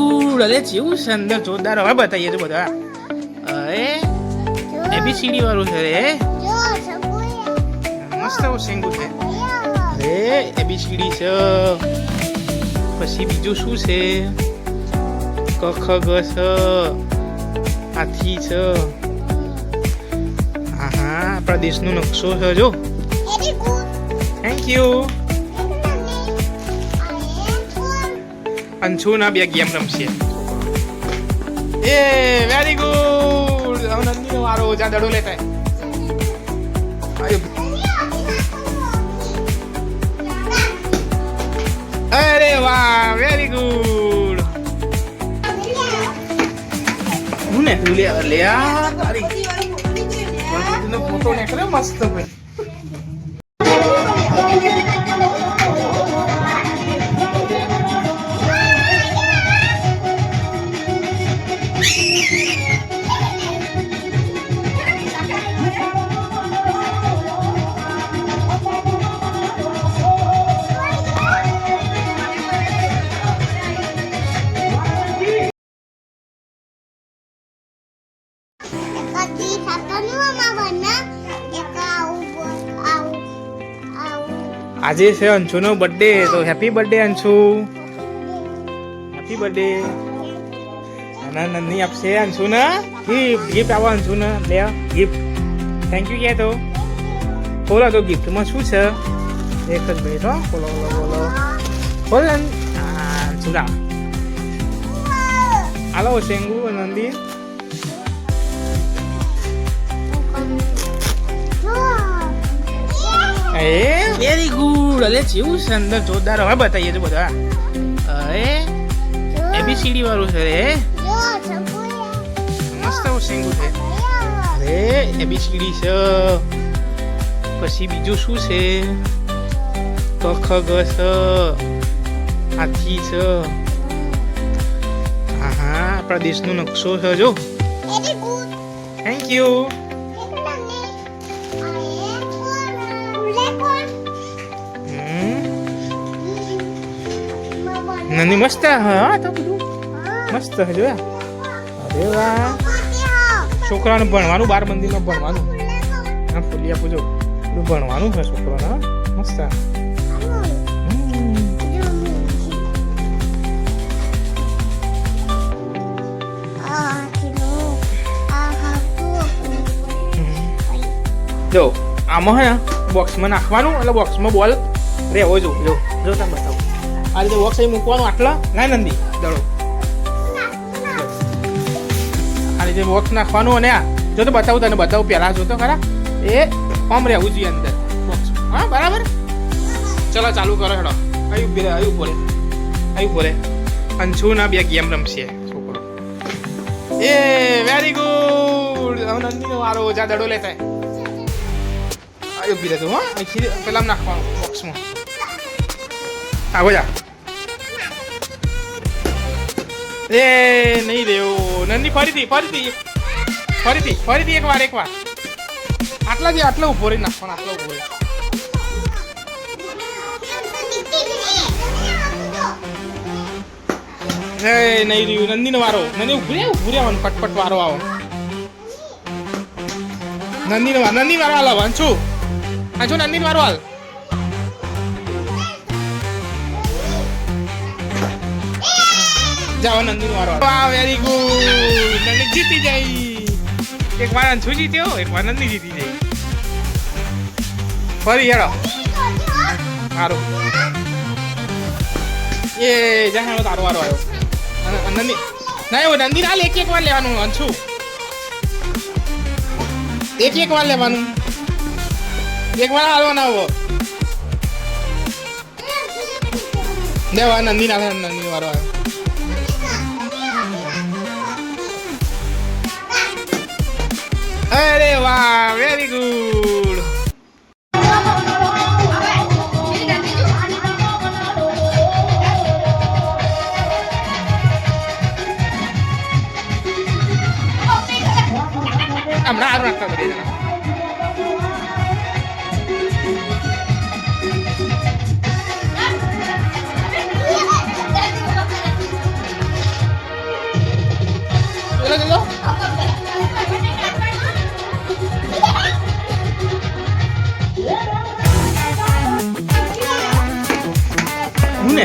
Good. અરે જેવું સુંદર જોરદાર. હવે બતાવીએ તો બધા. અરે એબીસીડી વાળું છે રે. મસ્ત શેંગુ છે. અરે એબીસીડી છે. પછી બીજું શું છે? ક ખ ગ છે. હાથી છે. હા હા, આપણા દેશનો નકશો છે જો. Thank you. અંશુ ના બે ગેમ રમશે. એ વેરી ગુડ. હવે નંદીનો વારો. જા દડો લેતા. અરે વાહ, વેરી ગુડ. હું ને લે આ તારી ફોટો નીકળ્યો મસ્ત ભાઈ. આજે છે અંશુનો બર્થડે, તો happy birthday Anshu. Happy birthday. અને નંદની આપશે અંશુને ગિફ્ટ આવો અંશુને. લે ગિફ્ટ. થેન્ક યુ કે તો. બોલો તો ગિફ્ટમાં શું છે? એક જ મિનિટ હો. બોલો બોલો અંશુ લાવ. હાલો શેંગુ નંદી. Very good. અરે જેવું સુંદર જોરદાર. હવે બતાવીએ તો બધા. અરે એબીસીડી વાળું છે રે. મસ્ત શેંગુ છે. અરે એબીસીડી છે. પછી બીજું શું છે? ક ખ ગ છે. હાથી છે. હા હા, આપણા દેશનો નકશો છે જો. Thank you. નંદી મસ્ત. હા તો બધું મસ્ત છે જોયા. અરે વાહ. છોકરાને ભણવાનું, 12 મંદિરમાં ભણવાનું. હા ફૂલી આપું જો. બધું ભણવાનું છે છોકરાને. મસ્ત. જો આમાં હે બોક્સમાં નાખવાનું, એટલે બોક્સમાં બોલ રહેવો જો. જો જો તમે બતાવો. આ રીતે બોક્સ અહીં મૂકવાનું. આટલા ના નંદી દડો. આ રીતે બોક્સ નાખવાનું. અને આ જો તો બતાવું તને, બતાવું પહેલા જો તો ખરા. એ આમ રહેવું જોઈએ અંદર બોક્સ. હા બરાબર. ચલો ચાલુ કરો હેડો. આયુ બોલે અંશુ ના બે ગેમ રમશે છોકરો. એ વેરી ગુડ. હવે નંદીનો વારો. જા દડો લેતા. આયુ ઉભી રહેતું. હા અહીંથી પેલા નાખવાનું બોક્સમાં. આવો જા. એ નહીં રહ્યો નંદી. ફરીથી એક વાર. આટલા ઉભો રહી નાખવાનો. આટલા ઉભો રહી. હે નહીં રહ્યું. નંદીનો વારો. નંદી ઉભું રહેવાનું. ફટફટ વારો આવો. નંદીનો વારો હાલ. અંશુ નંદીનો વારો હાલ. જાઓ નંદીનો વારો. વાહ વેરી ગુડ. નંદી જીતી જાય. એક વાર અંશુ જીત્યો, એક વાર નંદી જીતી જાય. ફરી હેડો. સારું. એ જા તારો વારો આવ્યો. નંદી ના એવું નંદી ના. એક વાર લેવાનું અંશુ. એક વાર લેવાનું. એક વાર હાલવાના આવો. દેવા નંદી વારો આવ્યો. અરે વાહ વેરી ગુડ. હમણાં સારું નાખતા કરી દેના.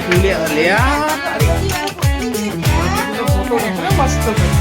લે લે આ તારી ફોટો મસ્ત છે